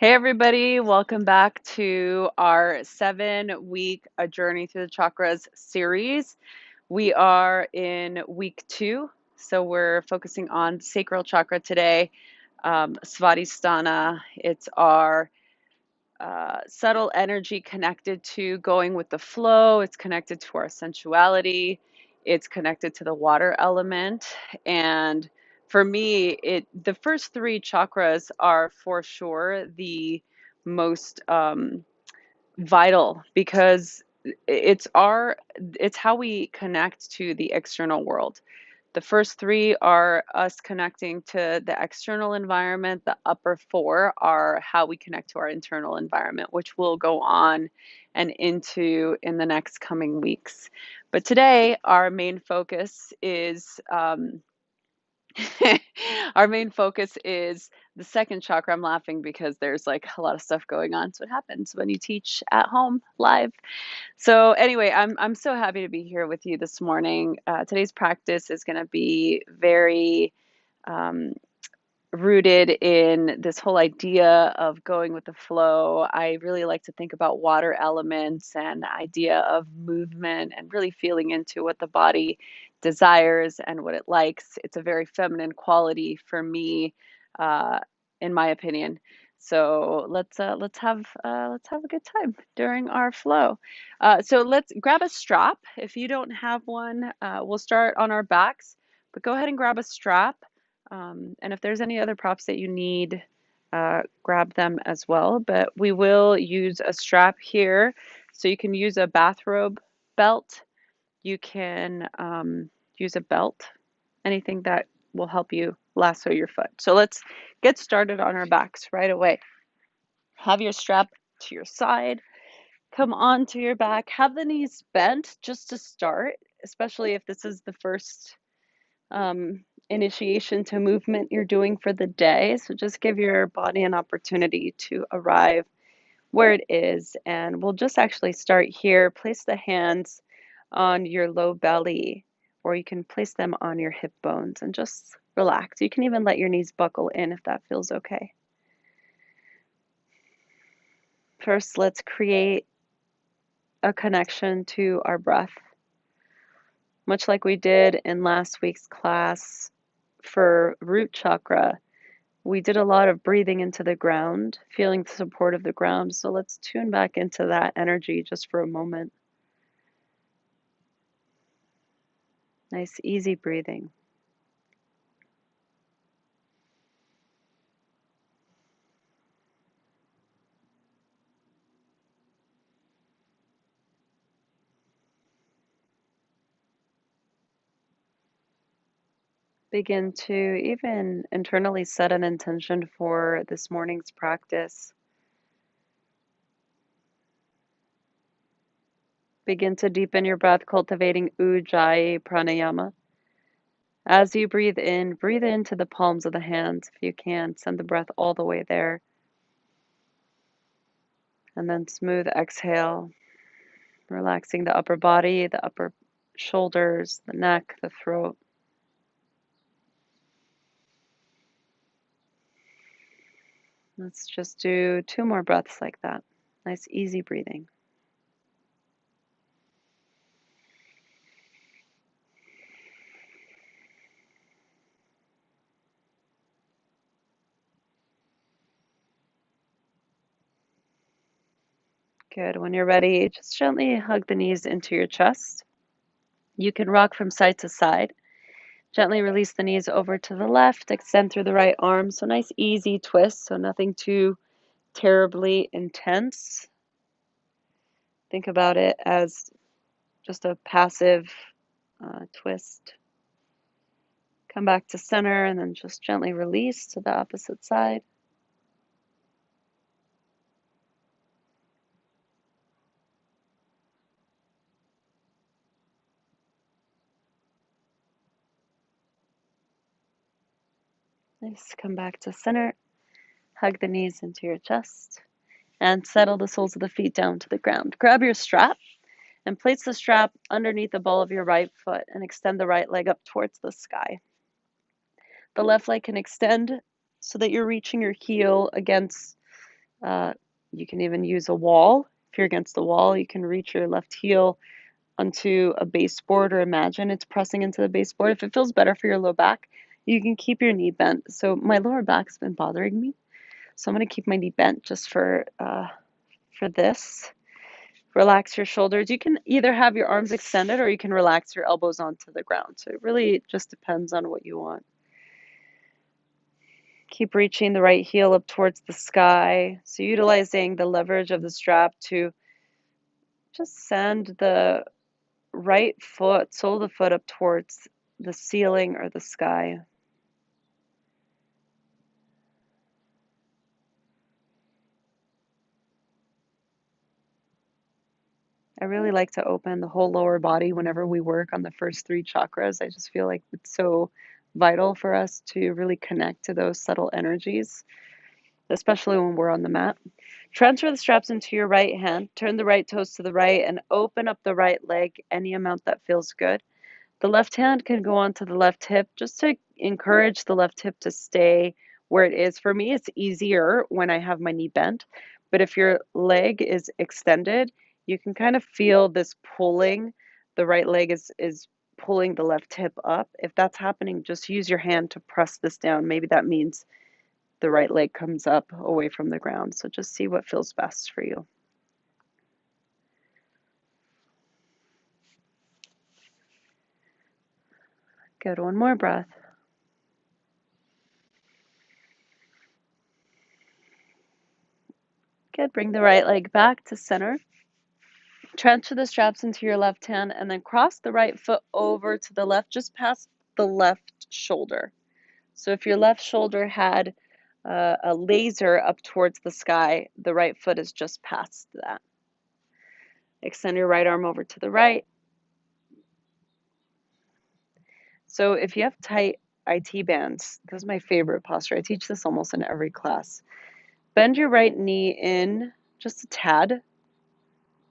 Hey everybody, welcome back to our 7-week A Journey Through the Chakras series. We are in week 2, so we're focusing on Sacral Chakra today, Svadhisthana. It's our subtle energy connected to going with the flow. It's connected to our sensuality. It's connected to the water element. And for me, the first 3 chakras are for sure the most vital because it's how we connect to the external world. The first 3 are us connecting to the external environment. The upper 4 are how we connect to our internal environment, which we'll go on and into in the next coming weeks. But today, our main focus is our main focus is the second chakra. I'm laughing because there's like a lot of stuff going on. So it happens when you teach at home live. So anyway, I'm so happy to be here with you this morning. Today's practice is going to be very um, rooted in this whole idea of going with the flow. I really like to think about water elements and the idea of movement and really feeling into what the body desires and what it likes. It's a very feminine quality for me, uh, in my opinion. So let's have a good time during our flow. So let's grab a strap. If you don't have one, we'll start on our backs, but go ahead and grab a strap. And if there's any other props that you need, grab them as well. But we will use a strap here. So you can use a bathrobe belt. You can use a belt, anything that will help you lasso your foot. So let's get started on our backs right away. Have your strap to your side. Come onto your back. Have the knees bent just to start, especially if this is the first initiation to movement you're doing for the day. So just give your body an opportunity to arrive where it is. And we'll just actually start here. Place the hands on your low belly, or you can place them on your hip bones and just relax. You can even let your knees buckle in if that feels okay. First, let's create a connection to our breath. Much like we did in last week's class for root chakra, we did a lot of breathing into the ground, feeling the support of the ground. So let's tune back into that energy just for a moment. Nice, easy breathing. Begin to even internally set an intention for this morning's practice. Begin to deepen your breath, cultivating Ujjayi pranayama. As you breathe into the palms of the hands if you can. Send the breath all the way there. And then smooth exhale, relaxing the upper body, the upper shoulders, the neck, the throat. Let's just do 2 more breaths like that. Nice, easy breathing. Good. When you're ready, just gently hug the knees into your chest. You can rock from side to side. Gently release the knees over to the left, extend through the right arm. So nice, easy twist, so nothing too terribly intense. Think about it as just a passive twist. Come back to center and then just gently release to the opposite side. Nice. Come back to center. Hug the knees into your chest and settle the soles of the feet down to the ground. Grab your strap and place the strap underneath the ball of your right foot and extend the right leg up towards the sky. The left leg can extend so that you're reaching your heel against You can even use a wall. If you're against the wall, you can reach your left heel onto a baseboard, or imagine it's pressing into the baseboard. If it feels better for your low back, you can keep your knee bent. So my lower back's been bothering me, so I'm going to keep my knee bent just for this. Relax your shoulders. You can either have your arms extended or you can relax your elbows onto the ground. So it really just depends on what you want. Keep reaching the right heel up towards the sky. So utilizing the leverage of the strap to just send the right foot, sole of the foot, up towards the ceiling or the sky. I really like to open the whole lower body whenever we work on the first three chakras. I just feel like it's so vital for us to really connect to those subtle energies, especially when we're on the mat. Transfer the straps into your right hand, turn the right toes to the right, and open up the right leg any amount that feels good. The left hand can go onto the left hip just to encourage the left hip to stay where it is. For me, it's easier when I have my knee bent, but if your leg is extended, you can kind of feel this pulling. The right leg is pulling the left hip up. If that's happening, just use your hand to press this down. Maybe that means the right leg comes up away from the ground. So just see what feels best for you. Good. One more breath. Good. Bring the right leg back to center. Transfer the straps into your left hand and then cross the right foot over to the left, just past the left shoulder. So if your left shoulder had a laser up towards the sky, the right foot is just past that. Extend your right arm over to the right. So if you have tight IT bands, this is my favorite posture. I teach this almost in every class. Bend your right knee in just a tad,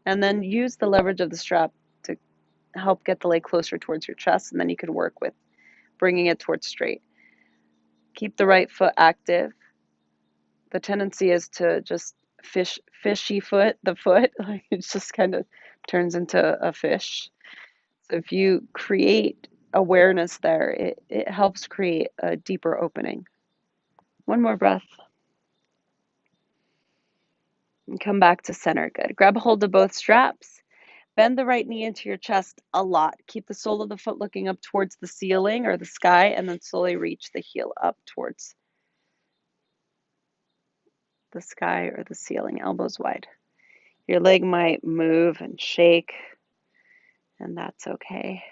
and then use the leverage of the strap to help get the leg closer towards your chest, and then you can work with bringing it towards straight. Keep the right foot active. The tendency is to just fishy foot the foot, like it just kind of turns into a fish. So if you create awareness there, it helps create a deeper opening. One more breath. And come back to center. Good. Grab a hold of both straps. Bend the right knee into your chest a lot. Keep the sole of the foot looking up towards the ceiling or the sky, and then slowly reach the heel up towards the sky or the ceiling, elbows wide. Your leg might move and shake, and that's okay.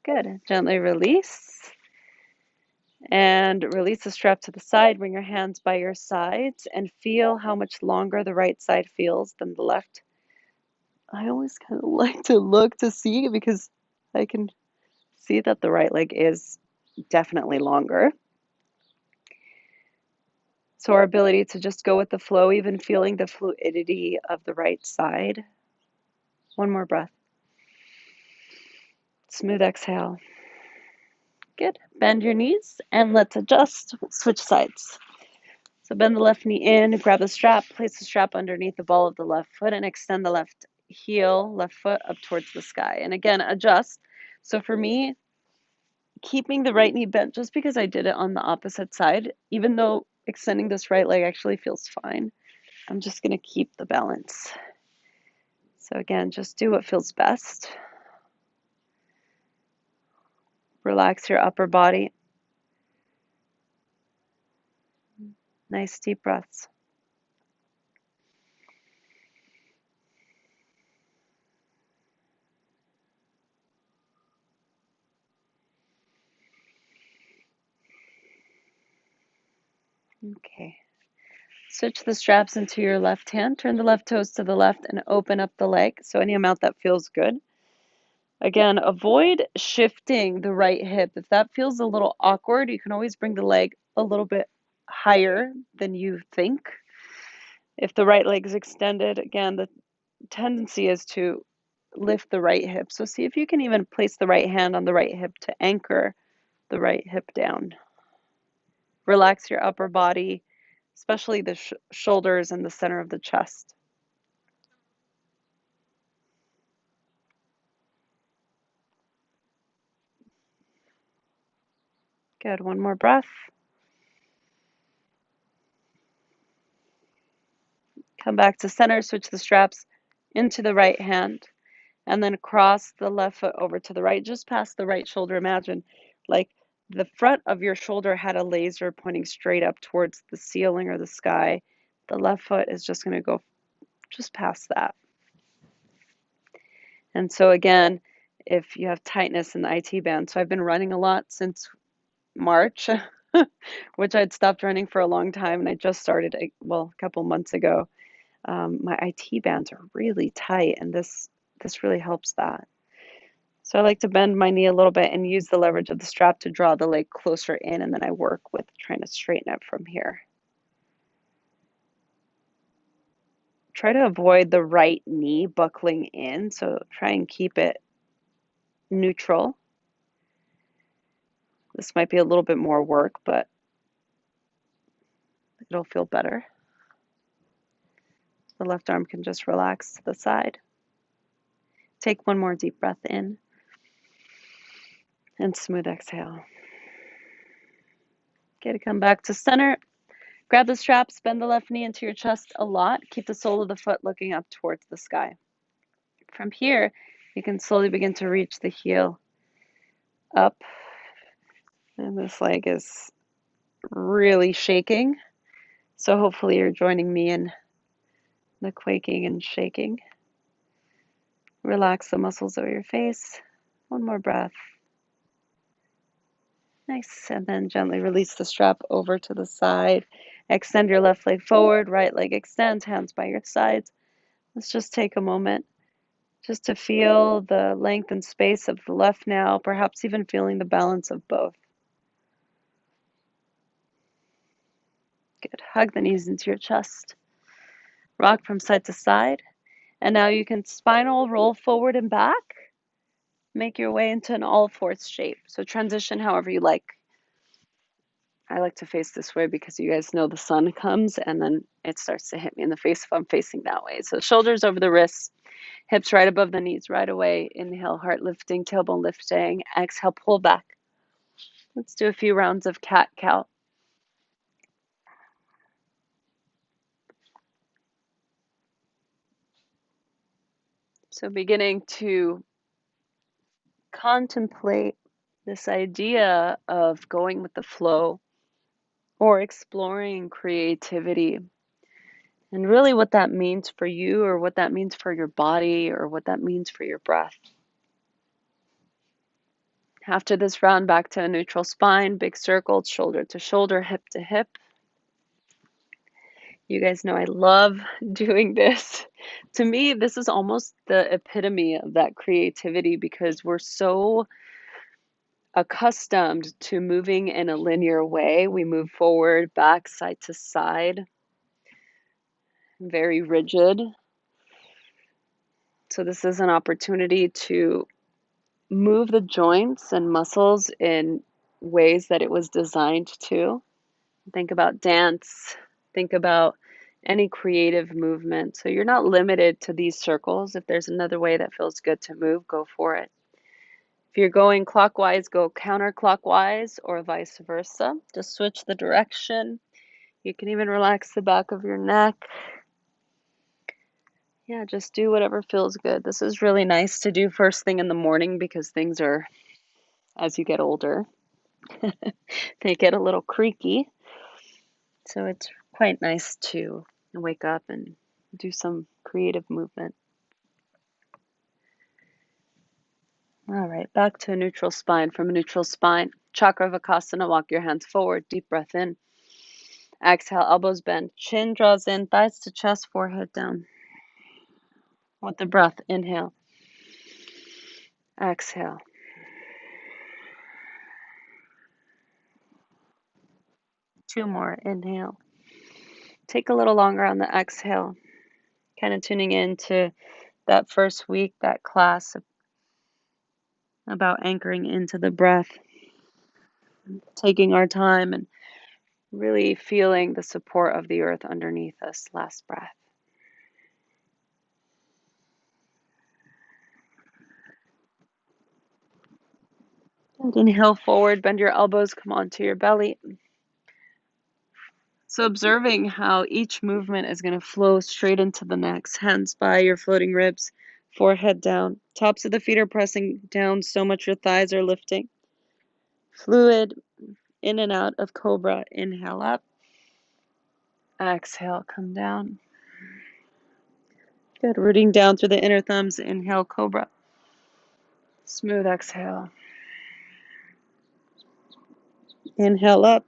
Good. Gently release. And release the strap to the side. Bring your hands by your sides and feel how much longer the right side feels than the left. I always kind of like to look to see because I can see that the right leg is definitely longer. So our ability to just go with the flow, even feeling the fluidity of the right side. One more breath. Smooth exhale. Good. Bend your knees and let's adjust. Switch sides. So bend the left knee in, grab the strap, place the strap underneath the ball of the left foot, and extend the left heel, left foot up towards the sky. And again, adjust. So for me, keeping the right knee bent just because I did it on the opposite side, even though extending this right leg actually feels fine, I'm just going to keep the balance. So again, just do what feels best. Relax your upper body. Nice deep breaths. Okay. Switch the straps into your left hand. Turn the left toes to the left and open up the leg. So any amount that feels good. Again, avoid shifting the right hip. If that feels a little awkward, you can always bring the leg a little bit higher than you think. If the right leg is extended, again, the tendency is to lift the right hip. So see if you can even place the right hand on the right hip to anchor the right hip down. Relax your upper body, especially the shoulders and the center of the chest. Good. One more breath. Come back to center, switch the straps into the right hand, and then cross the left foot over to the right, just past the right shoulder. Imagine like the front of your shoulder had a laser pointing straight up towards the ceiling or the sky. The left foot is just going to go just past that. And so again, if you have tightness in the IT band, so I've been running a lot since March, which I'd stopped running for a long time, and I just started, a couple months ago. My IT bands are really tight, and this really helps that. So I like to bend my knee a little bit and use the leverage of the strap to draw the leg closer in, and then I work with trying to straighten it from here. Try to avoid the right knee buckling in, so try and keep it neutral. This might be a little bit more work, but it'll feel better. The left arm can just relax to the side. Take one more deep breath in and smooth exhale. Okay, to come back to center. Grab the straps, bend the left knee into your chest a lot. Keep the sole of the foot looking up towards the sky. From here, you can slowly begin to reach the heel up. And this leg is really shaking. So hopefully you're joining me in the quaking and shaking. Relax the muscles of your face. One more breath. Nice. And then gently release the strap over to the side. Extend your left leg forward, right leg extends, hands by your sides. Let's just take a moment just to feel the length and space of the left now, perhaps even feeling the balance of both. Good. Hug the knees into your chest. Rock from side to side. And now you can spinal roll forward and back. Make your way into an all-fours shape. So transition however you like. I like to face this way because you guys know the sun comes and then it starts to hit me in the face if I'm facing that way. So shoulders over the wrists, hips right above the knees right away. Inhale, heart lifting, tailbone lifting. Exhale, pull back. Let's do a few rounds of cat-cow. So beginning to contemplate this idea of going with the flow or exploring creativity and really what that means for you or what that means for your body or what that means for your breath. After this round, back to a neutral spine, big circles, shoulder to shoulder, hip to hip. You guys know I love doing this. To me, this is almost the epitome of that creativity because we're so accustomed to moving in a linear way. We move forward, back, side to side, very rigid. So this is an opportunity to move the joints and muscles in ways that it was designed to. Think about dance, think about any creative movement. So you're not limited to these circles. If there's another way that feels good to move, go for it. If you're going clockwise, go counterclockwise or vice versa. Just switch the direction. You can even relax the back of your neck. Yeah, just do whatever feels good. This is really nice to do first thing in the morning because things are, as you get older, they get a little creaky. So it's quite nice to wake up and do some creative movement. All right, back to a neutral spine. From a neutral spine, chakra of Acosta, walk your hands forward, deep breath in. Exhale, elbows bend, chin draws in, thighs to chest, forehead down. With the breath, inhale. Exhale. Two more, inhale. Take a little longer on the exhale, kind of tuning into that first week, that class about anchoring into the breath, taking our time and Really feeling the support of the earth underneath us. Last breath. And inhale forward, bend your elbows, come onto your belly. So observing how each movement is going to flow straight into the next. Hands by your floating ribs, forehead down. Tops of the feet are pressing down so much your thighs are lifting. Fluid in and out of cobra. Inhale up. Exhale, come down. Good. Rooting down through the inner thumbs. Inhale, cobra. Smooth exhale. Inhale up.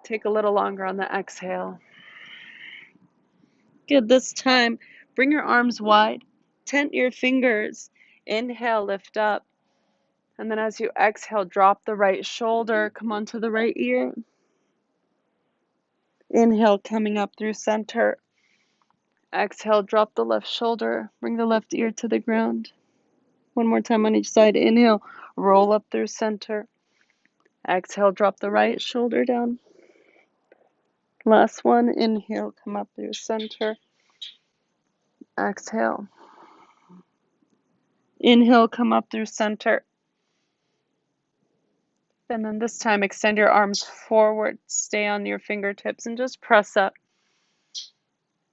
Take a little longer on the exhale. Good. This time, bring your arms wide. Tent your fingers. Inhale, lift up. And then as you exhale, drop the right shoulder. Come onto the right ear. Inhale, coming up through center. Exhale, drop the left shoulder. Bring the left ear to the ground. One more time on each side. Inhale, roll up through center. Exhale, drop the right shoulder down. Last one. Inhale, come up through center. Exhale. Inhale, come up through center. And then this time, extend your arms forward. Stay on your fingertips and just press up.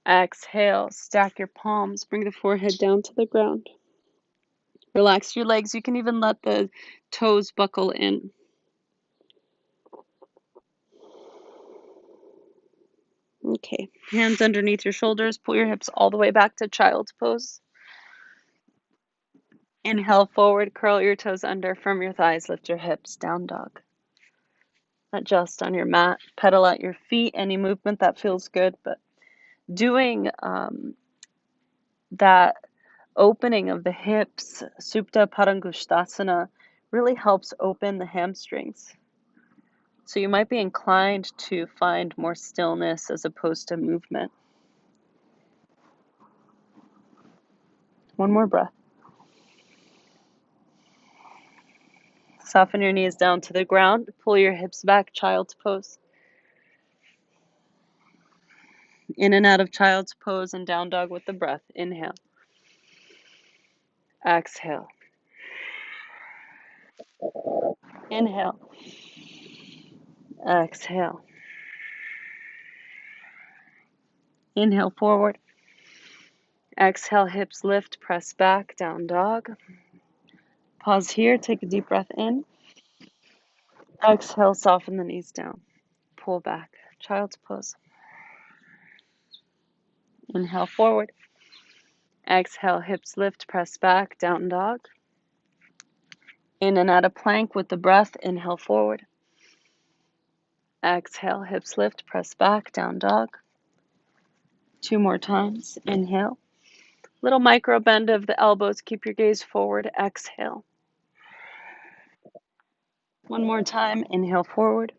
Exhale, stack your palms. Bring the forehead down to the ground. Relax your legs. You can even let the toes buckle in. Okay, hands underneath your shoulders. Pull your hips all the way back to child's pose. Inhale forward, curl your toes under from your thighs, lift your hips, down dog. Adjust on your mat, pedal out your feet, any movement that feels good, but doing that opening of the hips, Supta Padangusthasana, really helps open the hamstrings. So you might be inclined to find more stillness as opposed to movement. One more breath. Soften your knees down to the ground. Pull your hips back, child's pose. In and out of child's pose and down dog with the breath. Inhale. Exhale. Inhale. Exhale. Inhale forward. Exhale, hips lift, press back, down dog. Pause here, take a deep breath in. Exhale, soften the knees down. Pull back, child's pose. Inhale forward. Exhale, hips lift, press back, down dog. In and out of plank with the breath. Inhale forward. Exhale, hips lift, press back, down dog. 2 more times. Inhale. Little micro bend of the elbows. Keep your gaze forward. Exhale. 1 more time. Inhale forward.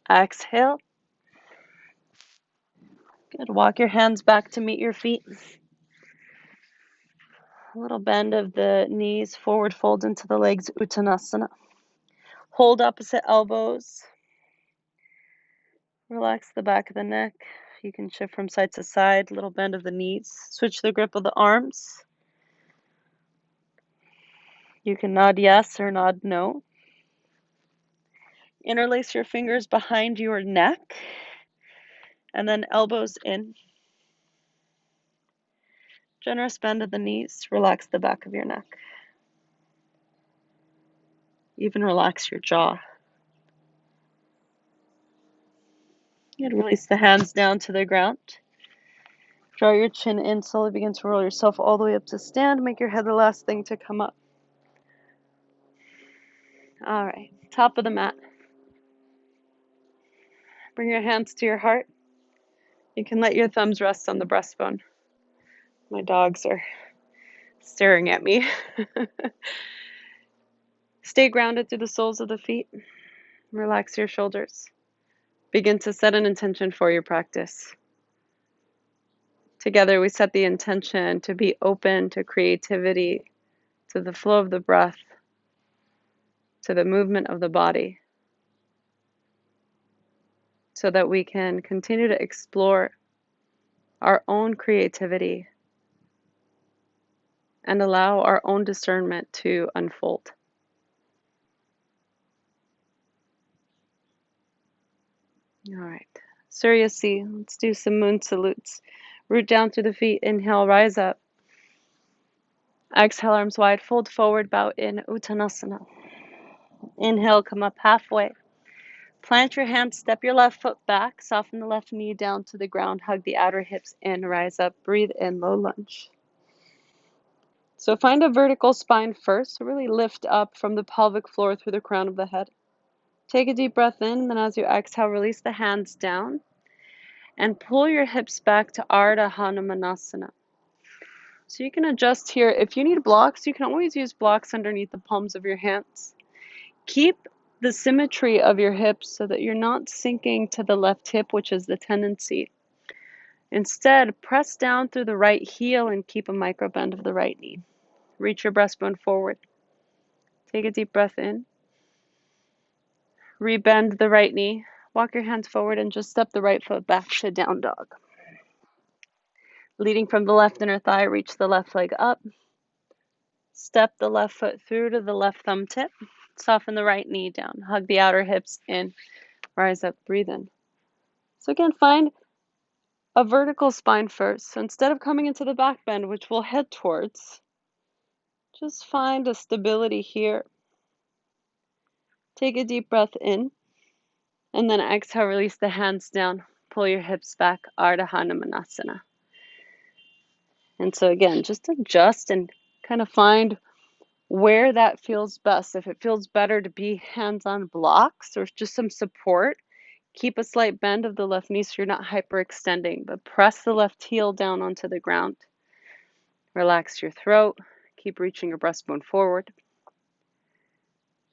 Exhale. Good. Walk your hands back to meet your feet. A little bend of the knees. Forward fold into the legs. Uttanasana. Hold opposite elbows. Relax the back of the neck. You can shift from side to side. Little bend of the knees. Switch the grip of the arms. You can nod yes or nod no. Interlace your fingers behind your neck. And then elbows in. Generous bend of the knees. Relax the back of your neck. Even relax your jaw. And release the hands down to the ground. Draw your chin in. Slowly begin to roll yourself all the way up to stand. Make your head the last thing to come up. All right. Top of the mat. Bring your hands to your heart. You can let your thumbs rest on the breastbone. My dogs are staring at me. Stay grounded through the soles of the feet. Relax your shoulders. Begin to set an intention for your practice. Together we set the intention to be open to creativity, to the flow of the breath, to the movement of the body. so that we can continue to explore our own creativity and allow our own discernment to unfold. All right. Surya C. Let's do some moon salutes. Root down through the feet. Inhale, rise up. Exhale, arms wide. Fold forward, bow in Uttanasana. Inhale, come up halfway. Plant your hands, step your left foot back. Soften the left knee down to the ground. Hug the outer hips in. Rise up. Breathe in, low lunge. So find a vertical spine first. So really lift up from the pelvic floor through the crown of the head. Take a deep breath in, and then as you exhale, release the hands down and pull your hips back to Ardha Hanumanasana. So you can adjust here. If you need blocks, you can always use blocks underneath the palms of your hands. Keep the symmetry of your hips so that you're not sinking to the left hip, which is the tendency. Instead, press down through the right heel and keep a micro bend of the right knee. Reach your breastbone forward. Take a deep breath in. Rebend the right knee. Walk your hands forward and just step the right foot back to down dog. Leading from the left inner thigh, reach the left leg up. Step the left foot through to the left thumb tip. Soften the right knee down. Hug the outer hips in. Rise up, breathe in. So again, find a vertical spine first. So instead of coming into the back bend, which we'll head towards, just find a stability here. Take a deep breath in. And then exhale, release the hands down. Pull your hips back, Ardha Hanumanasana. And so again, just adjust and kind of find where that feels best. If it feels better to be hands on blocks or just some support, keep a slight bend of the left knee so you're not hyperextending, but press the left heel down onto the ground. Relax your throat. Keep reaching your breastbone forward.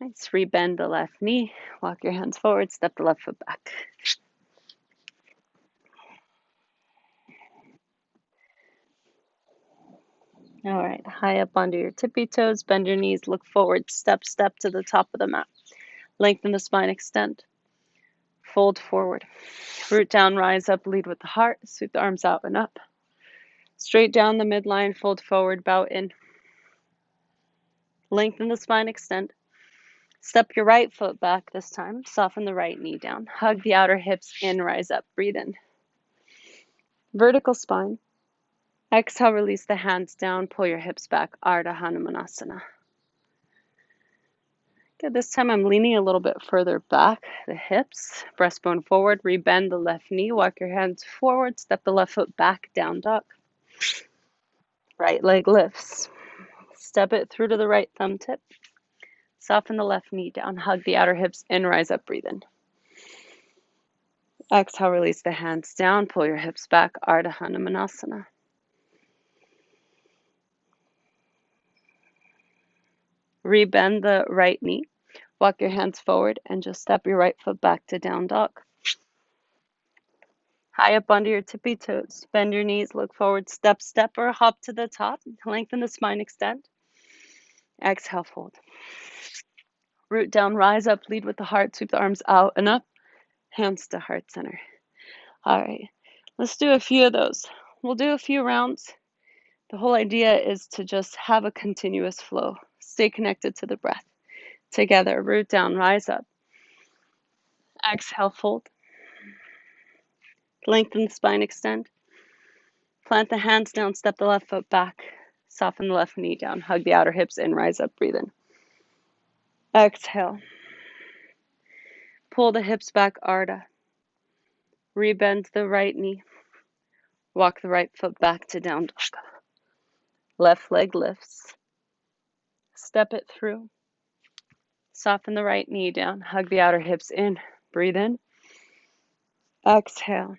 Nice. Rebend the left knee. Walk your hands forward. Step the left foot back. All right, high up onto your tippy toes, bend your knees, look forward, step to the top of the mat. Lengthen the spine, extend. Fold forward. Root down, rise up, lead with the heart. Sweep the arms out and up. Straight down the midline, fold forward, bow in. Lengthen the spine, extend. Step your right foot back this time. Soften the right knee down. Hug the outer hips in, rise up, breathe in. Vertical spine. Exhale, release the hands down, pull your hips back, Ardha Hanumanasana. Good, this time I'm leaning a little bit further back, the hips, breastbone forward, rebend the left knee, walk your hands forward, step the left foot back, down dog. Right leg lifts. Step it through to the right thumb tip. Soften the left knee down, hug the outer hips in, rise up, breathe in. Exhale, release the hands down, pull your hips back, Ardha Hanumanasana. Rebend the right knee. Walk your hands forward and just step your right foot back to down dog. High up onto your tippy toes. Bend your knees, look forward, step or hop to the top. Lengthen the spine, extend. Exhale, fold. Root down, rise up, lead with the heart. Sweep the arms out and up. Hands to heart center. All right, let's do a few of those. We'll do a few rounds. The whole idea is to just have a continuous flow. Stay connected to the breath. Together, root down, rise up. Exhale, fold. Lengthen the spine, extend. Plant the hands down, step the left foot back. Soften the left knee down. Hug the outer hips in, rise up, breathe in. Exhale. Pull the hips back, Ardha. Rebend the right knee. Walk the right foot back to down dog. Left leg lifts. Step it through. Soften the right knee down. Hug the outer hips in. Breathe in. Exhale.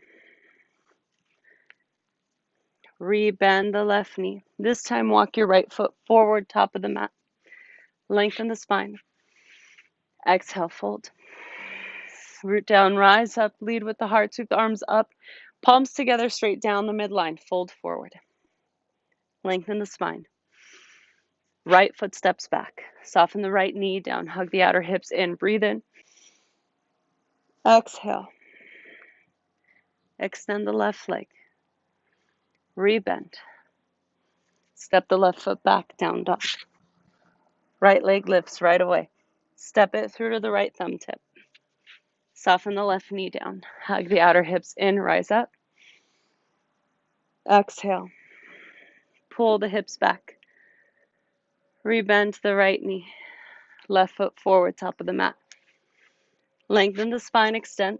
Rebend the left knee. This time walk your right foot forward, top of the mat. Lengthen the spine. Exhale, fold. Root down, rise up, lead with the heart, sweep the arms up. Palms together, straight down the midline. Fold forward. Lengthen the spine. Right foot steps back. Soften the right knee down. Hug the outer hips in. Breathe in. Exhale. Extend the left leg. Rebend. Step the left foot back, down dog. Right leg lifts right away. Step it through to the right thumb tip. Soften the left knee down. Hug the outer hips in, rise up. Exhale. Pull the hips back. Rebend the right knee. Left foot forward, top of the mat. Lengthen the spine, extend.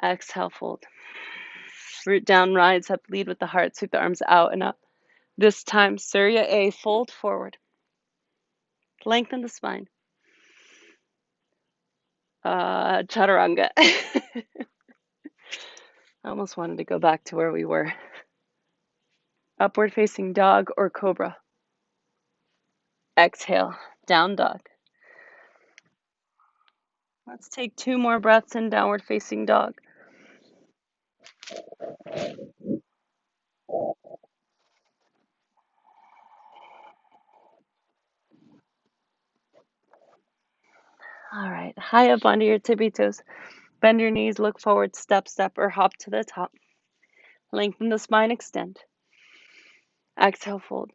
Exhale, fold. Root down, rise up, lead with the heart. Sweep the arms out and up. This time, Surya A, fold forward. Lengthen the spine. Chaturanga. I almost wanted to go back to where we were. Upward facing dog or cobra. Exhale, down dog. Let's take 2 more breaths in downward facing dog. All right, high up onto your tippy toes. Bend your knees, look forward, step, step, or hop to the top. Lengthen the spine, extend. Exhale, fold.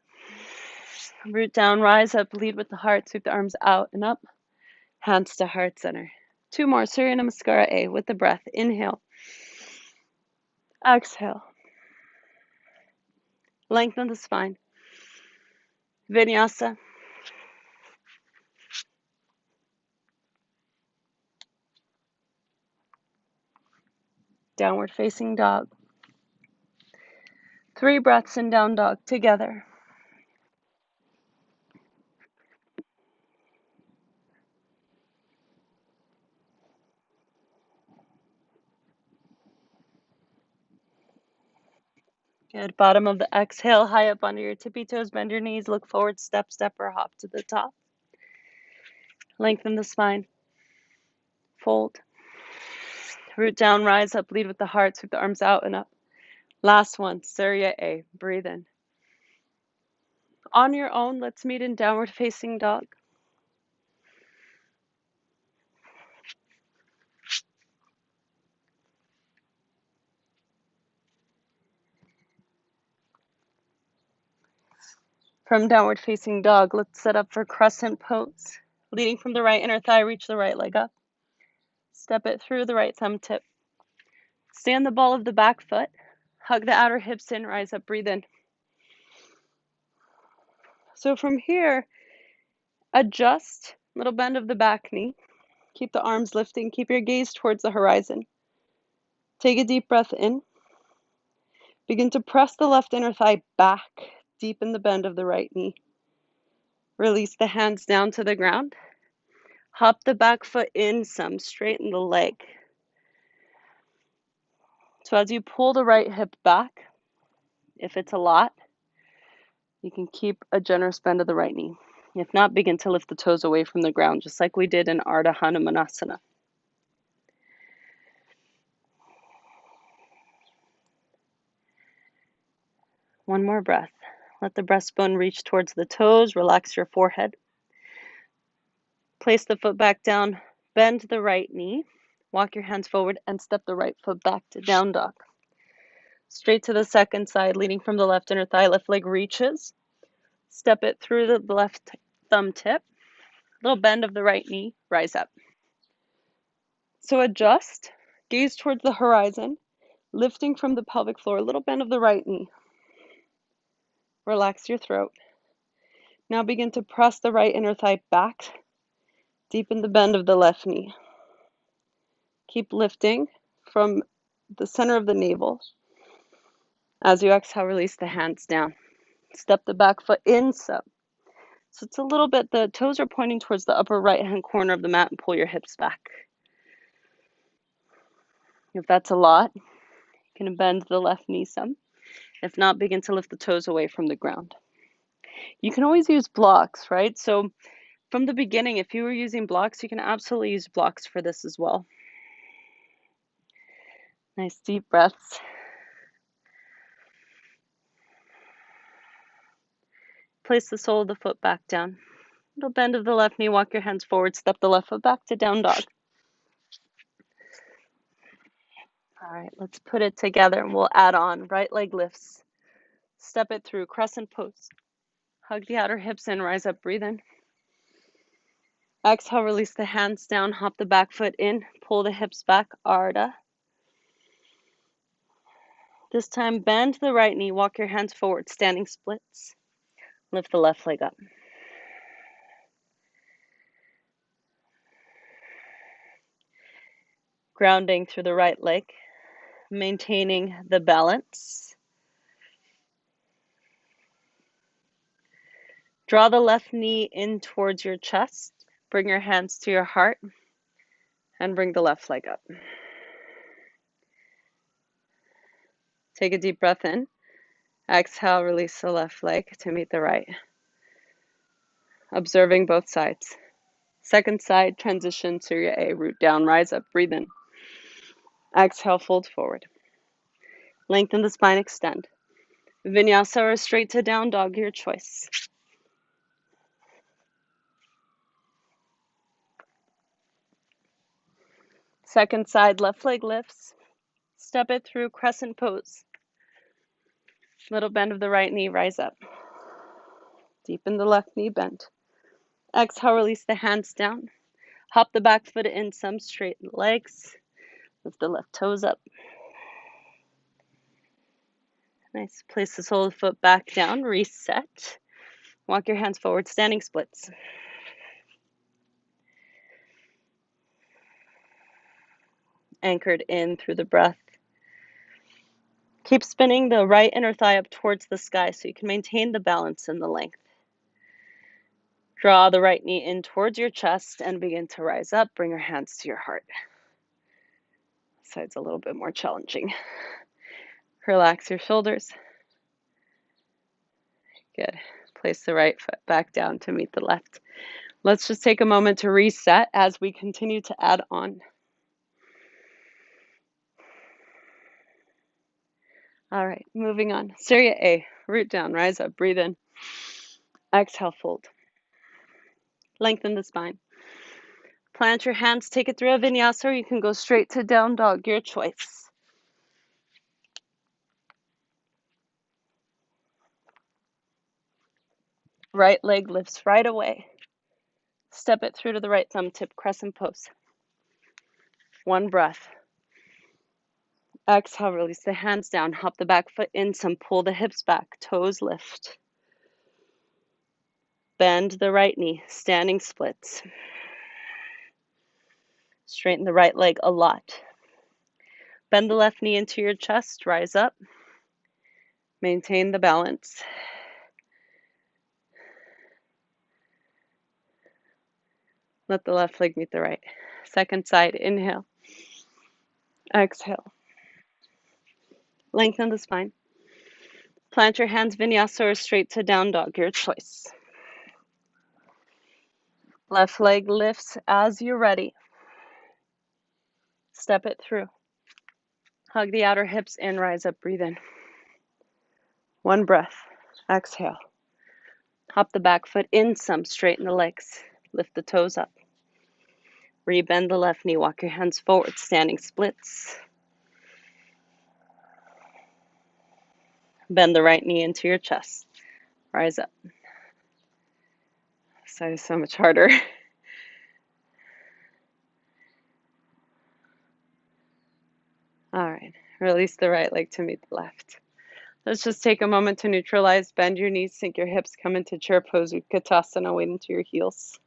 Root down, rise up, lead with the heart, sweep the arms out and up. Hands to heart center. 2 more, Surya Namaskara A with the breath. Inhale. Exhale. Lengthen the spine. Vinyasa. Downward facing dog. 3 breaths in down dog together. Good. Bottom of the exhale, high up under your tippy toes. Bend your knees, look forward, step, step, or hop to the top. Lengthen the spine. Fold. Root down, rise up, lead with the heart, sweep the arms out and up. Last one, Surya A. Breathe in. On your own, let's meet in downward facing dog. From downward facing dog, let's set up for Crescent Pose. Leading from the right inner thigh, reach the right leg up. Step it through the right thumb tip. Stay on the ball of the back foot. Hug the outer hips in, rise up, breathe in. So from here, adjust, little bend of the back knee. Keep the arms lifting, keep your gaze towards the horizon. Take a deep breath in. Begin to press the left inner thigh back, deepen the bend of the right knee. Release the hands down to the ground. Hop the back foot in some, straighten the leg. So as you pull the right hip back, if it's a lot, you can keep a generous bend of the right knee. If not, begin to lift the toes away from the ground, just like we did in Ardha Hanumanasana. One more breath. Let the breastbone reach towards the toes. Relax your forehead. Place the foot back down. Bend the right knee. Walk your hands forward and step the right foot back to down dog. Straight to the second side, leading from the left inner thigh. Left leg reaches. Step it through the left thumb tip. Little bend of the right knee. Rise up. So adjust. Gaze towards the horizon. Lifting from the pelvic floor. Little bend of the right knee. Relax your throat. Now begin to press the right inner thigh back. Deepen the bend of the left knee. Keep lifting from the center of the navel. As you exhale, release the hands down. Step the back foot in, so it's a little bit, the toes are pointing towards the upper right-hand corner of the mat, and pull your hips back. If that's a lot, you can bend the left knee some. If not, begin to lift the toes away from the ground. You can always use blocks, right? So from the beginning, if you were using blocks, you can absolutely use blocks for this as well. Nice deep breaths. Place the sole of the foot back down. Little bend of the left knee, walk your hands forward, step the left foot back to down dog. All right, let's put it together and we'll add on. Right leg lifts. Step it through, Crescent Pose. Hug the outer hips in, rise up, breathe in. Exhale, release the hands down, hop the back foot in, pull the hips back, Ardha. This time, bend the right knee, walk your hands forward, standing splits. Lift the left leg up. Grounding through the right leg, maintaining the balance. Draw the left knee in towards your chest. Bring your hands to your heart and bring the left leg up. Take a deep breath in. Exhale, release the left leg to meet the right. Observing both sides. Second side, transition, Surya A, root down, rise up, breathe in. Exhale, fold forward. Lengthen the spine, extend. Vinyasa or straight to down dog, your choice. Second side, left leg lifts. Step it through, Crescent Pose. Little bend of the right knee, rise up. Deepen the left knee bend. Exhale, release the hands down. Hop the back foot in, some straight legs. Lift the left toes up. Nice. Place the sole of the foot back down, reset. Walk your hands forward, standing splits. Anchored in through the breath. Keep spinning the right inner thigh up towards the sky so you can maintain the balance and the length. Draw the right knee in towards your chest and begin to rise up. Bring your hands to your heart. Side's a little bit more challenging. Relax your shoulders. Good. Place the right foot back down to meet the left. Let's just take a moment to reset as we continue to add on. All right, moving on. Surya A, root down, rise up, breathe in. Exhale, fold. Lengthen the spine. Plant your hands, take it through a vinyasa, or you can go straight to down dog, your choice. Right leg lifts right away. Step it through to the right thumb tip, Crescent Pose. One breath. Exhale, release the hands down, hop the back foot in some, pull the hips back, toes lift. Bend the right knee, standing splits. Straighten the right leg a lot. Bend the left knee into your chest, rise up. Maintain the balance. Let the left leg meet the right. Second side, inhale. Exhale. Lengthen the spine. Plant your hands, vinyasa or straight to down dog, your choice. Left leg lifts as you're ready. Step it through. Hug the outer hips in, rise up, breathe in. One breath. Exhale. Hop the back foot in some, straighten the legs. Lift the toes up. Rebend the left knee, walk your hands forward, standing splits. Bend the right knee into your chest. Rise up. This side is so much harder. All right, release the right leg to meet the left. Let's just take a moment to neutralize, bend your knees, sink your hips, come into chair pose, Utkatasana, weight into your heels.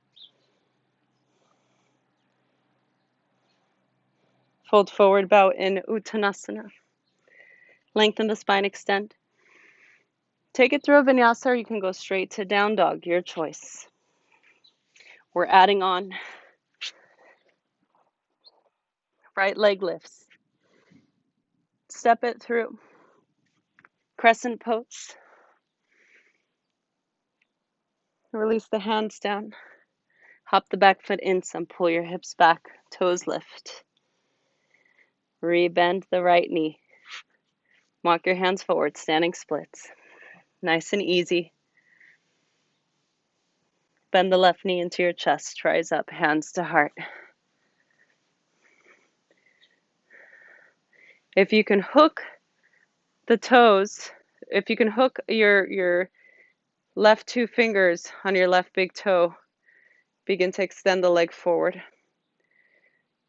Fold forward, bow in Uttanasana. Lengthen the spine, extend. Take it through a vinyasa, or you can go straight to down dog, your choice. We're adding on right leg lifts. Step it through. Crescent Pose. Release the hands down. Hop the back foot in some, pull your hips back, toes lift. Rebend the right knee. Walk your hands forward, standing splits. Nice and easy. Bend the left knee into your chest, rise up, hands to heart. If you can hook the toes, if you can hook your left two fingers on your left big toe, begin to extend the leg forward.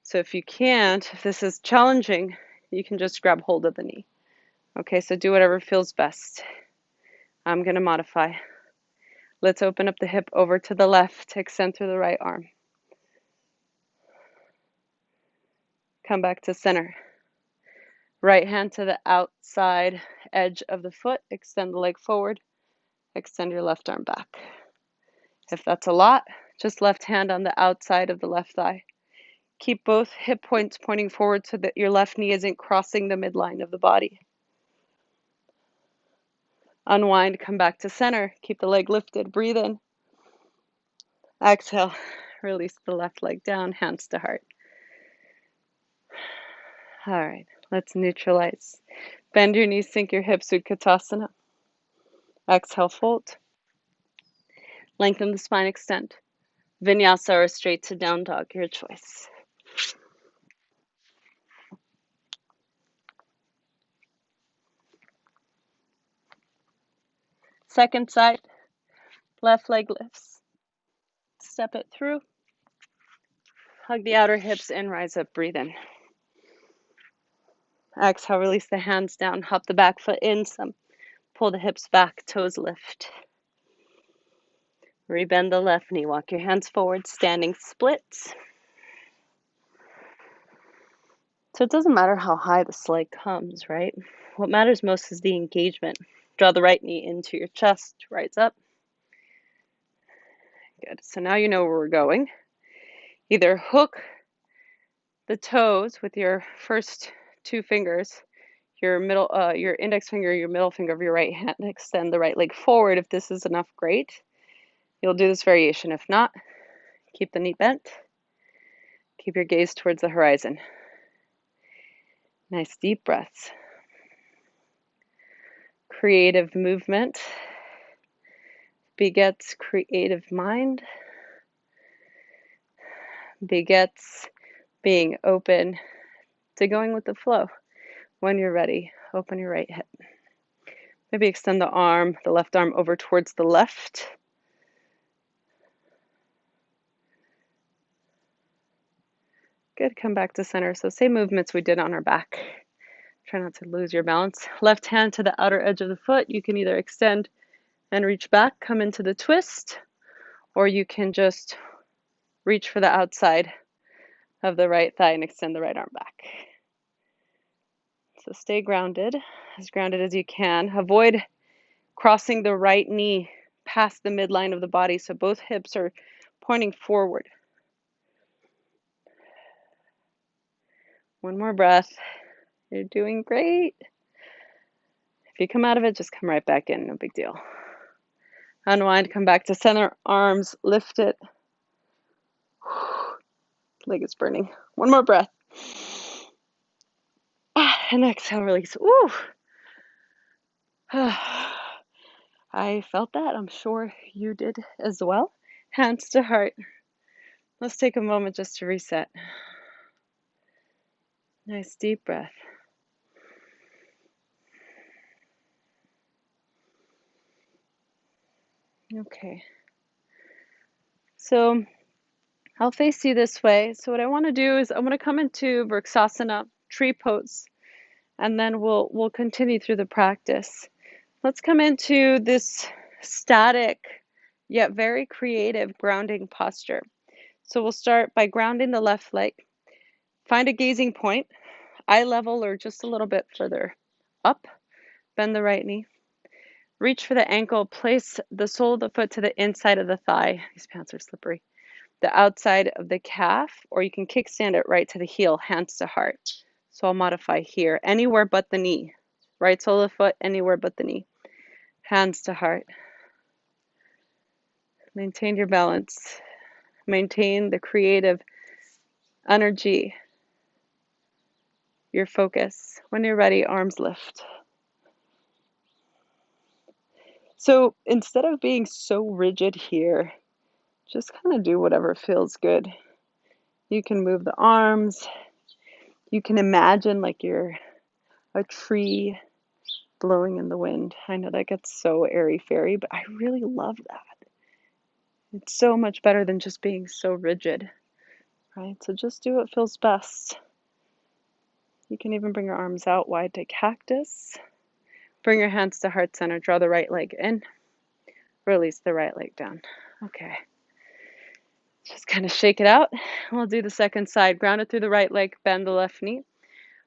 So if you can't, if this is challenging, you can just grab hold of the knee. Okay, so do whatever feels best. I'm going to modify. Let's open up the hip over to the left, extend through the right arm. Come back to center. Right hand to the outside edge of the foot, extend the leg forward, extend your left arm back. If that's a lot, just left hand on the outside of the left thigh. Keep both hip points pointing forward so that your left knee isn't crossing the midline of the body. Unwind, come back to center. Keep the leg lifted. Breathe in. Exhale. Release the left leg down, hands to heart. All right, let's neutralize. Bend your knees, sink your hips, Utkatasana. Exhale, fold. Lengthen the spine, extend. Vinyasa or straight to down dog, your choice. Second side, left leg lifts. Step it through. Hug the outer hips in, rise up, breathe in. Exhale, release the hands down, hop the back foot in some. Pull the hips back, toes lift. Rebend the left knee, walk your hands forward, standing splits. So it doesn't matter how high this leg comes, right? What matters most is the engagement. Draw the right knee into your chest, rise up. Good, so now you know where we're going. Either hook the toes with your first two fingers, your index finger, your middle finger of your right hand, extend the right leg forward. If this is enough, great. You'll do this variation. If not, keep the knee bent. Keep your gaze towards the horizon. Nice deep breaths. Creative movement begets creative mind, begets being open to going with the flow. When you're ready, open your right hip. Maybe extend the arm, the left arm over towards the left. Good, come back to center. So same movements we did on our back. Try not to lose your balance. Left hand to the outer edge of the foot. You can either extend and reach back, come into the twist, or you can just reach for the outside of the right thigh and extend the right arm back. So stay grounded as you can. Avoid crossing the right knee past the midline of the body, so both hips are pointing forward. One more breath. You're doing great. If you come out of it, just come right back in, no big deal. Unwind, come back to center, arms lifted. Leg is burning. One more breath. And exhale, release. Ooh. I felt that. I'm sure you did as well. Hands to heart. Let's take a moment just to reset. Nice deep breath. Okay. So I'll face you this way. So what I want to do is I want to come into Worksasana, tree pose, and then we'll continue through the practice. Let's come into this static yet very creative grounding posture. So we'll start by grounding the left leg. Find a gazing point, eye level or just a little bit further up. Bend the right knee. Reach for the ankle. Place the sole of the foot to the inside of the thigh. These pants are slippery. The outside of the calf, or you can kickstand it right to the heel, hands to heart. So I'll modify here, anywhere but the knee. Right sole of the foot, anywhere but the knee. Hands to heart. Maintain your balance. Maintain the creative energy, your focus. When you're ready, arms lift. So instead of being so rigid here, just kind of do whatever feels good. You can move the arms. You can imagine like you're a tree blowing in the wind. I know that gets so airy-fairy, but I really love that. It's so much better than just being so rigid, right? So just do what feels best. You can even bring your arms out wide to cactus. Bring your hands to heart center. Draw the right leg in. Release the right leg down. Okay. Just kind of shake it out. We'll do the second side. Ground it through the right leg. Bend the left knee.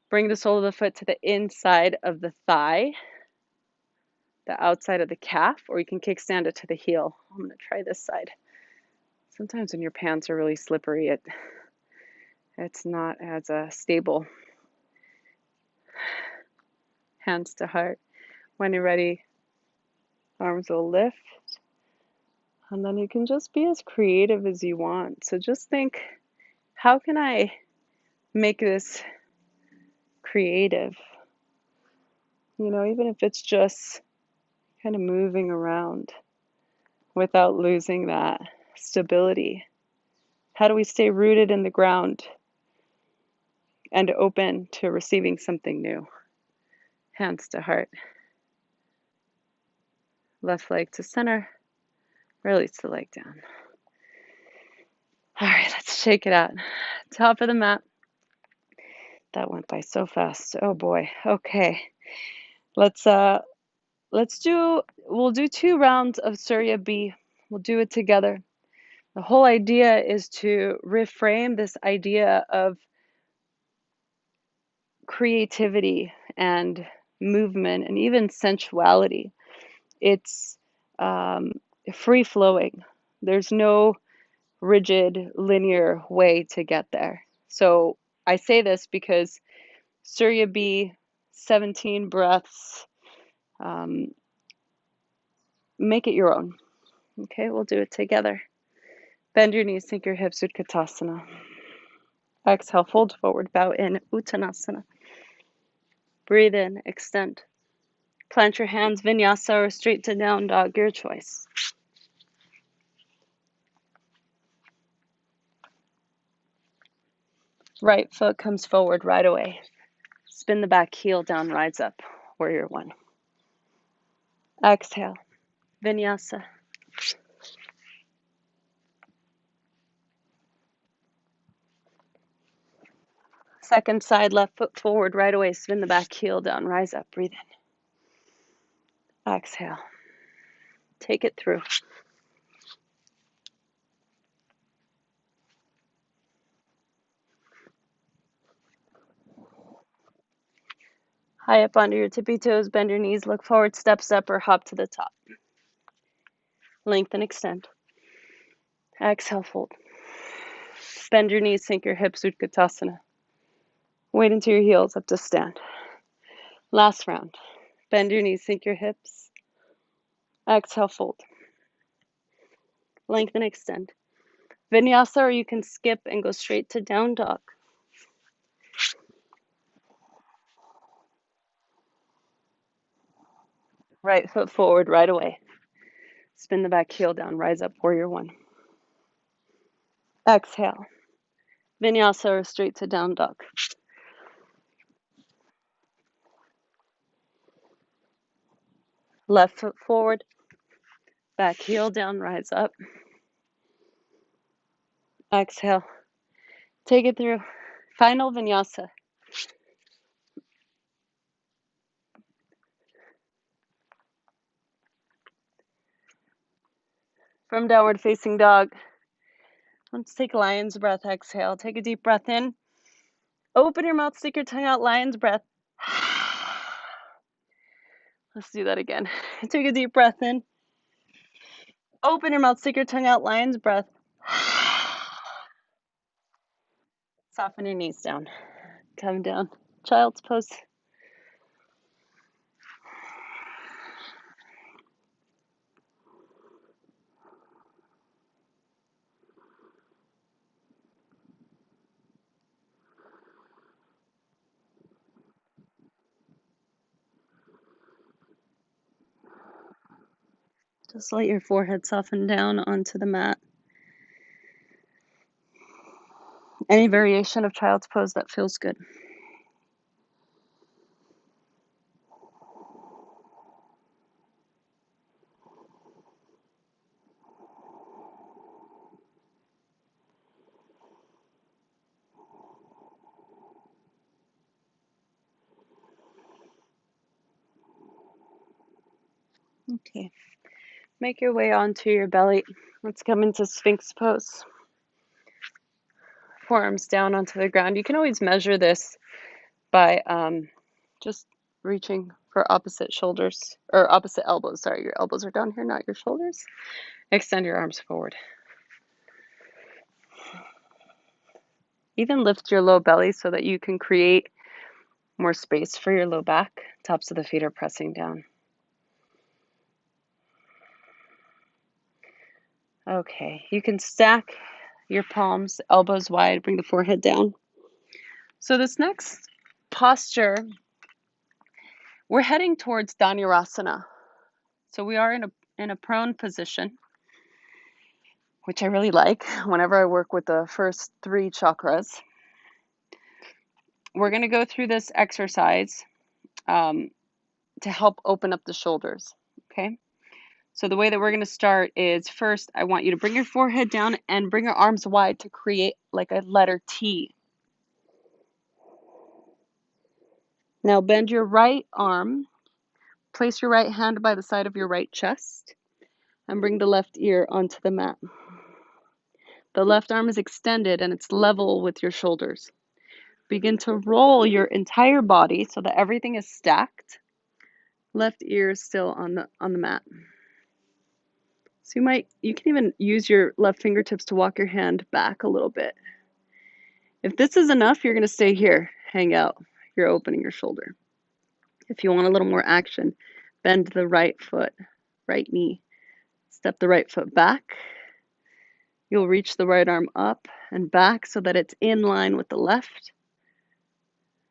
Bring the sole of the foot to the inside of the thigh, the outside of the calf, or you can kickstand it to the heel. I'm going to try this side. Sometimes when your pants are really slippery, it's not as stable. Hands to heart. When you're ready, arms will lift. And then you can just be as creative as you want. So just think, how can I make this creative? You know, even if it's just kind of moving around without losing that stability. How do we stay rooted in the ground and open to receiving something new? Hands to heart. Left leg to center. Release the leg down. All right, let's shake it out. Top of the mat. That went by so fast. Oh boy. Okay. We'll do 2 rounds of Surya B. We'll do it together. The whole idea is to reframe this idea of creativity and movement and even sensuality. It's free flowing. There's no rigid, linear way to get there. So I say this because Surya B, 17 breaths, make it your own. Okay, we'll do it together. Bend your knees, sink your hips, Utkatasana. Exhale, fold forward, bow in, Uttanasana. Breathe in, extend. Plant your hands, Vinyasa or straight to down dog, your choice. Right foot comes forward right away. Spin the back heel down, rise up, warrior 1. Exhale, Vinyasa. Second side, left foot forward right away, spin the back heel down, rise up, breathe in. Exhale. Take it through. High up onto your tippy toes, bend your knees, look forward, steps up or hop to the top. Lengthen, extend. Exhale, fold. Bend your knees, sink your hips, Utkatasana. Weight into your heels, up to stand. Last round. Bend your knees, sink your hips. Exhale, fold. Lengthen, extend. Vinyasa, or you can skip and go straight to down dog. Right foot forward right away. Spin the back heel down, rise up, warrior 1. Exhale. Vinyasa or straight to down dog. Left foot forward, back heel down, rise up. Exhale. Take it through. Final Vinyasa. From downward facing dog. Let's take lion's breath. Exhale. Take a deep breath in. Open your mouth, stick your tongue out, lion's breath. Let's do that again. Take a deep breath in. Open your mouth, stick your tongue out, lion's breath. Soften your knees down. Come down. Child's pose. Just let your forehead soften down onto the mat. Any variation of child's pose that feels good. Okay. Make your way onto your belly. Let's come into Sphinx Pose. Forearms down onto the ground. You can always measure this by just reaching for opposite shoulders, or opposite elbows. Sorry, your elbows are down here, not your shoulders. Extend your arms forward. Even lift your low belly so that you can create more space for your low back. Tops of the feet are pressing down. Okay, you can stack your palms, elbows wide, bring the forehead down. So this next posture, we're heading towards Dhanirasana. So we are in a prone position, which I really like whenever I work with the first 3 chakras. We're going to go through this exercise to help open up the shoulders, okay? So the way that we're going to start is, first, I want you to bring your forehead down and bring your arms wide to create like a letter T. Now bend your right arm, place your right hand by the side of your right chest, and bring the left ear onto the mat. The left arm is extended and it's level with your shoulders. Begin to roll your entire body so that everything is stacked. Left ear is still on the mat. So you can even use your left fingertips to walk your hand back a little bit. If this is enough, you're going to stay here, hang out. You're opening your shoulder. If you want a little more action, bend the right foot, right knee. Step the right foot back. You'll reach the right arm up and back so that it's in line with the left.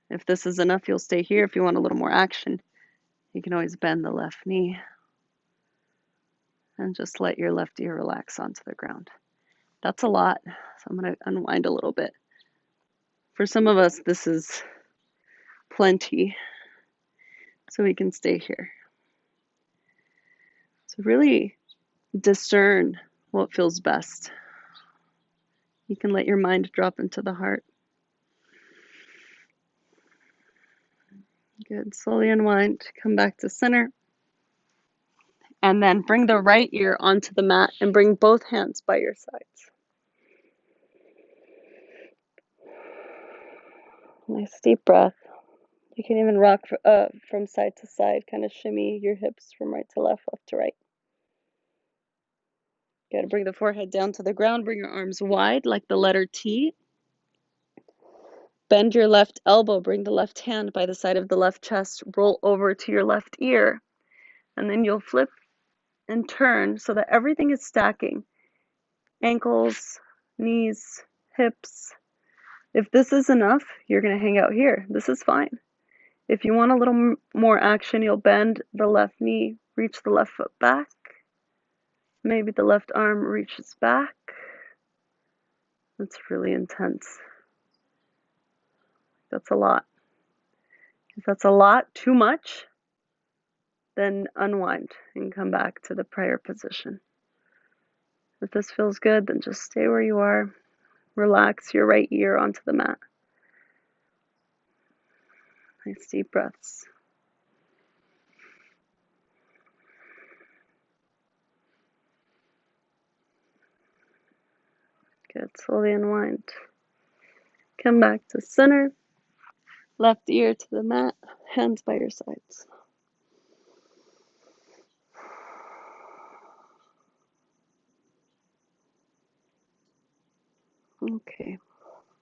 If this is enough, you'll stay here. If you want a little more action, you can always bend the left knee and just let your left ear relax onto the ground. That's a lot, so I'm going to unwind a little bit. For some of us, this is plenty, so we can stay here. So really discern what feels best. You can let your mind drop into the heart. Good. Slowly unwind. Come back to center. And then bring the right ear onto the mat and bring both hands by your sides. Nice deep breath. You can even rock from side to side, kind of shimmy your hips from right to left, left to right. Good. Bring the forehead down to the ground. Bring your arms wide like the letter T. Bend your left elbow. Bring the left hand by the side of the left chest. Roll over to your left ear. And then you'll flip and turn so that everything is stacking. Ankles, knees, hips. If this is enough, you're going to hang out here. This is fine. If you want a little more action, you'll bend the left knee, reach the left foot back. Maybe the left arm reaches back. That's really intense. That's a lot. If that's a lot, too much, then unwind and come back to the prior position. If this feels good, then just stay where you are. Relax your right ear onto the mat. Nice deep breaths. Good. Slowly unwind. Come back to center. Left ear to the mat. Hands by your sides. Okay.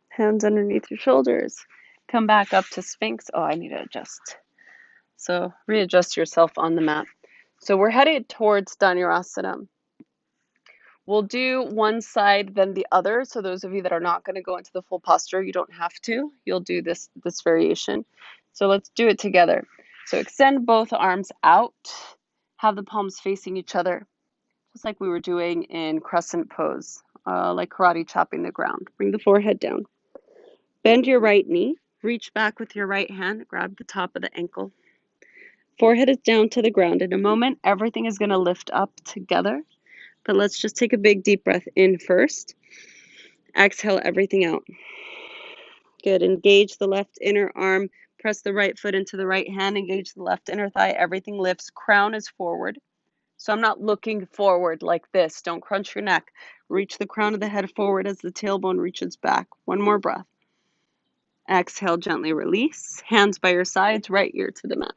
Hands underneath your shoulders. Come back up to Sphinx. Oh, I need to adjust. So readjust yourself on the mat. So we're headed towards Dhanirasana. We'll do one side, then the other. So those of you that are not going to go into the full posture, you don't have to. You'll do this variation. So let's do it together. So extend both arms out. Have the palms facing each other, just like we were doing in Crescent Pose, like karate chopping the ground. Bring the forehead down. Bend your right knee. Reach back with your right hand. Grab the top of the ankle. Forehead is down to the ground. In a moment, everything is going to lift up together. But let's just take a big deep breath in first. Exhale everything out. Good. Engage the left inner arm. Press the right foot into the right hand. Engage the left inner thigh. Everything lifts. Crown is forward. So I'm not looking forward like this. Don't crunch your neck. Reach the crown of the head forward as the tailbone reaches back. One more breath. Exhale, gently release. Hands by your sides, right ear to the mat.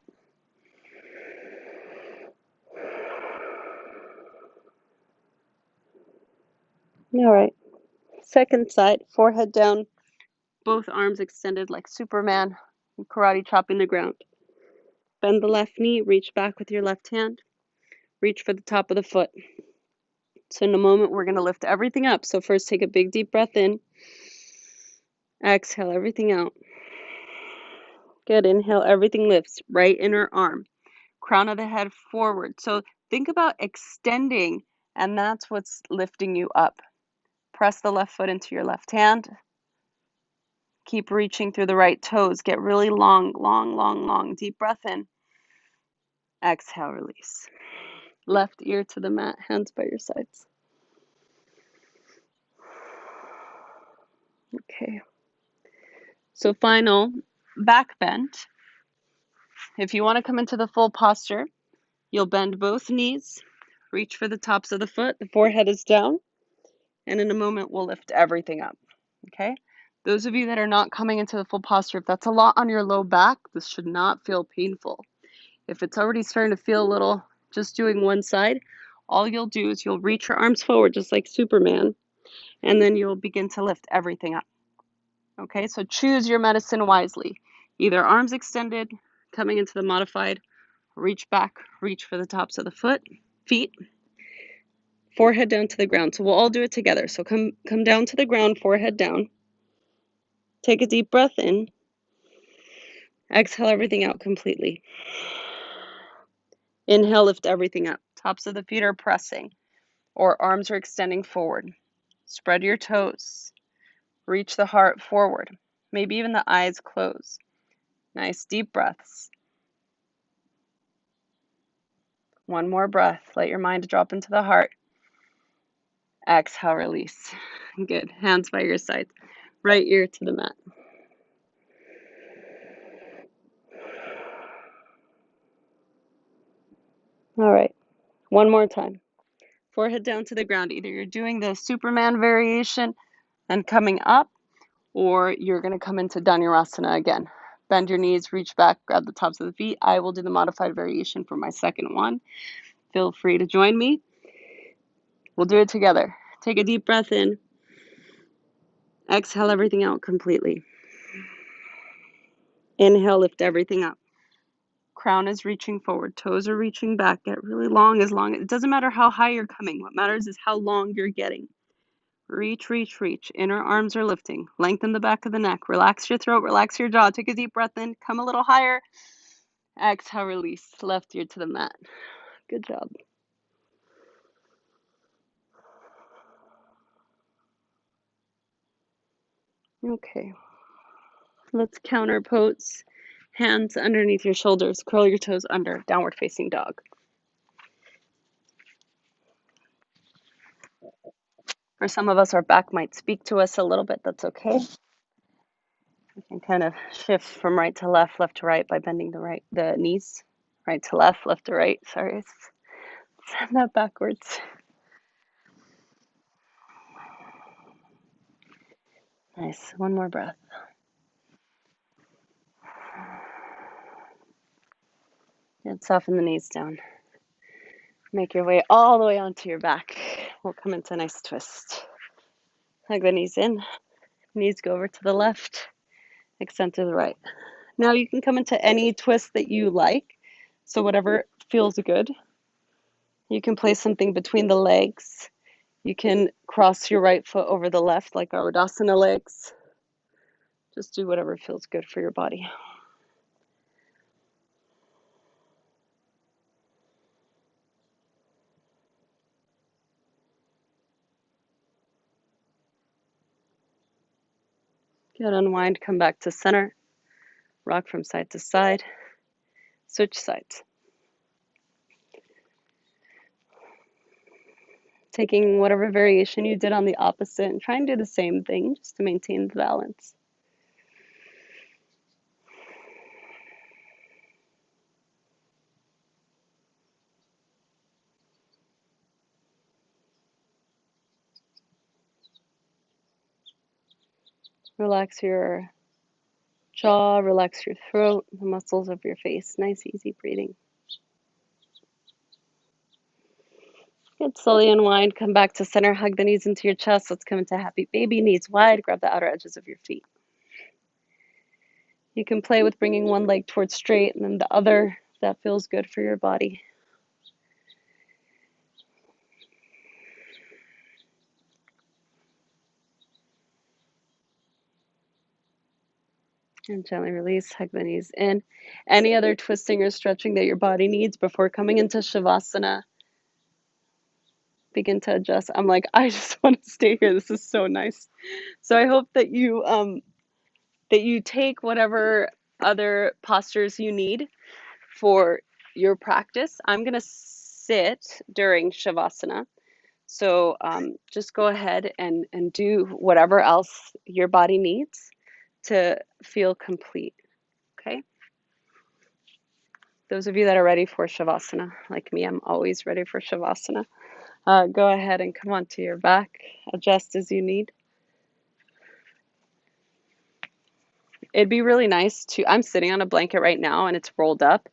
All right. Second side, forehead down, both arms extended like Superman, karate chopping the ground. Bend the left knee, reach back with your left hand. Reach for the top of the foot. So in a moment, we're going to lift everything up. So first, take a big deep breath in. Exhale everything out. Good. Inhale, everything lifts. Right inner arm. Crown of the head forward. So think about extending, and that's what's lifting you up. Press the left foot into your left hand. Keep reaching through the right toes. Get really long, long, long, long. Deep breath in. Exhale, release. Left ear to the mat, hands by your sides. Okay. So final back bend. If you want to come into the full posture, you'll bend both knees, reach for the tops of the foot, the forehead is down, and in a moment we'll lift everything up. Okay? Those of you that are not coming into the full posture, if that's a lot on your low back, this should not feel painful. If it's already starting to feel a little, just doing one side, all you'll do is you'll reach your arms forward just like Superman, and then you'll begin to lift everything up. Okay, so choose your medicine wisely. Either arms extended, coming into the modified, reach back, reach for the tops of the feet, forehead down to the ground. So we'll all do it together. So come down to the ground, forehead down. Take a deep breath in. Exhale everything out completely. Inhale, lift everything up. Tops of the feet are pressing, or arms are extending forward. Spread your toes. Reach the heart forward. Maybe even the eyes close. Nice deep breaths. One more breath. Let your mind drop into the heart. Exhale, release. Good. Hands by your sides. Right ear to the mat. All right. One more time. Forehead down to the ground. Either you're doing the Superman variation and coming up, or you're going to come into Dhanirasana again. Bend your knees, reach back, grab the tops of the feet. I will do the modified variation for my second one. Feel free to join me. We'll do it together. Take a deep breath in. Exhale everything out completely. Inhale, lift everything up. Crown is reaching forward. Toes are reaching back. Get really long as long. It doesn't matter how high you're coming. What matters is how long you're getting. Reach, reach, reach. Inner arms are lifting. Lengthen the back of the neck. Relax your throat. Relax your jaw. Take a deep breath in. Come a little higher. Exhale, release. Left ear to the mat. Good job. Okay. Let's counter pose. Hands underneath your shoulders. Curl your toes under. Downward facing dog. For some of us, our back might speak to us a little bit. That's okay. We can kind of shift from right to left to right by bending the knees. Right to left to right. Sorry, send that backwards. Nice. One more breath. And soften the knees down. Make your way all the way onto your back. We'll come into a nice twist. Hug the knees in. Knees go over to the left. Extend to the right. Now you can come into any twist that you like. So whatever feels good. You can place something between the legs. You can cross your right foot over the left like our Adhisthana legs. Just do whatever feels good for your body. Good, unwind, come back to center. Rock from side to side. Switch sides. Taking whatever variation you did on the opposite and try and do the same thing just to maintain the balance. Relax your jaw, relax your throat, the muscles of your face. Nice, easy breathing. Good. Slowly unwind. Come back to center. Hug the knees into your chest. Let's come into happy baby. Knees wide. Grab the outer edges of your feet. You can play with bringing one leg towards straight and then the other. That feels good for your body. And gently release, hug the knees in. Any other twisting or stretching that your body needs before coming into Shavasana, begin to adjust. I'm like, I just want to stay here. This is so nice. So I hope that you take whatever other postures you need for your practice. I'm going to sit during Shavasana. So just go ahead and do whatever else your body needs to feel complete. Okay? Those of you that are ready for Shavasana, like me, I'm always ready for Shavasana. Go ahead and come onto your back. Adjust as you need. It'd be really nice I'm sitting on a blanket right now and it's rolled up.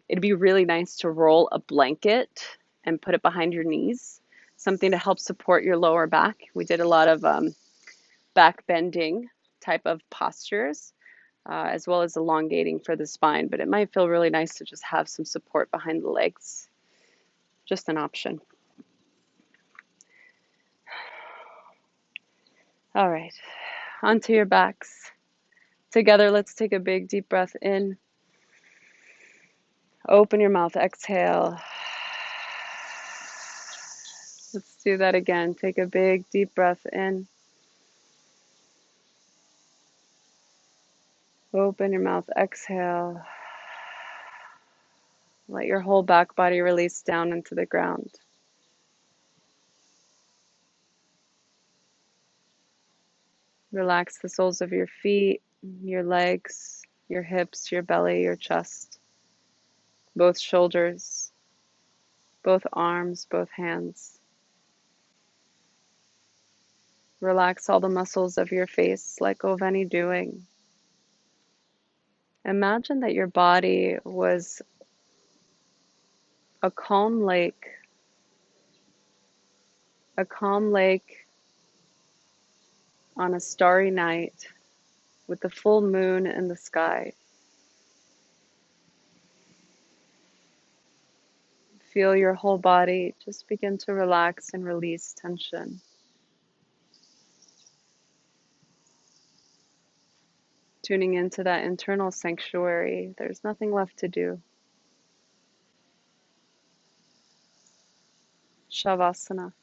It'd be really nice to roll a blanket and put it behind your knees, something to help support your lower back. We did a lot of back bending type of postures, as well as elongating for the spine, but it might feel really nice to just have some support behind the legs. Just an option. All right, onto your backs. Together, let's take a big deep breath in. Open your mouth, exhale. Let's do that again. Take a big deep breath in. Open your mouth, exhale. Let your whole back body release down into the ground. Relax the soles of your feet, your legs, your hips, your belly, your chest, both shoulders, both arms, both hands. Relax all the muscles of your face, let go of any doing. Imagine that your body was a calm lake on a starry night with the full moon in the sky. Feel your whole body just begin to relax and release tension. Tuning into that internal sanctuary, there's nothing left to do. Shavasana.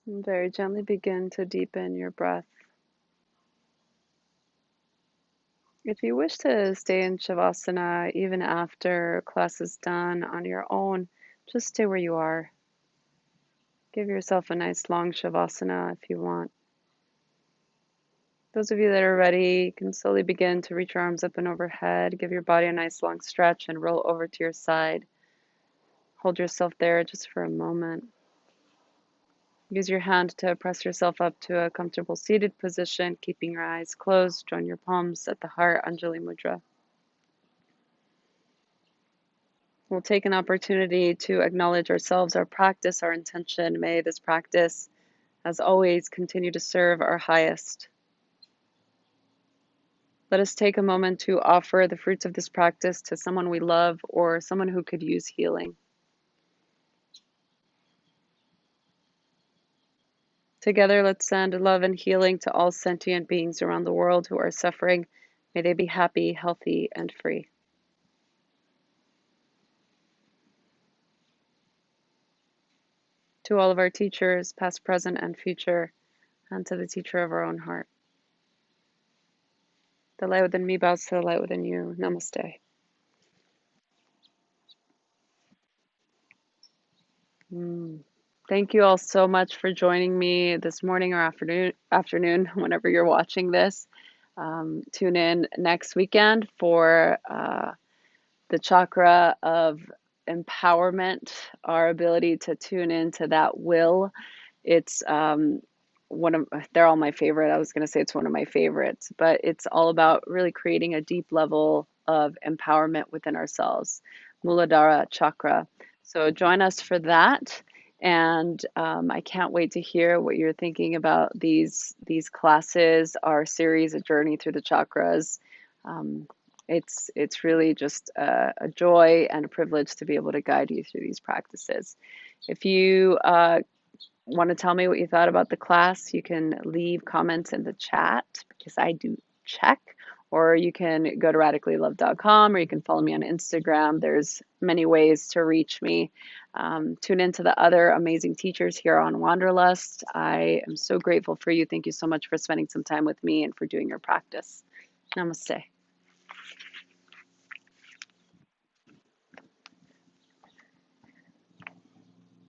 And very gently begin to deepen your breath. If you wish to stay in Shavasana even after class is done on your own, just stay where you are. Give yourself a nice long Shavasana if you want. Those of you that are ready can slowly begin to reach your arms up and overhead. Give your body a nice long stretch and roll over to your side. Hold yourself there just for a moment. Use your hand to press yourself up to a comfortable seated position, keeping your eyes closed. Join your palms at the heart, Anjali Mudra. We'll take an opportunity to acknowledge ourselves, our practice, our intention. May this practice, as always, continue to serve our highest. Let us take a moment to offer the fruits of this practice to someone we love or someone who could use healing. Together, let's send love and healing to all sentient beings around the world who are suffering. May they be happy, healthy, and free. To all of our teachers, past, present, and future, and to the teacher of our own heart. The light within me bows to the light within you. Namaste. Thank you all so much for joining me this morning or afternoon, whenever you're watching this. Tune in next weekend for the chakra of empowerment, our ability to tune into that will. It's they're all my favorite. I was going to say it's one of my favorites, but it's all about really creating a deep level of empowerment within ourselves. Muladhara chakra. So join us for that. And I can't wait to hear what you're thinking about these classes, our series, A Journey Through the Chakras. It's really just a joy and a privilege to be able to guide you through these practices. If you want to tell me what you thought about the class, you can leave comments in the chat because I do check, or you can go to radicallylove.com, or you can follow me on Instagram. There's many ways to reach me. Tune into the other amazing teachers here on Wanderlust. I am so grateful for you. Thank you so much for spending some time with me and for doing your practice. Namaste.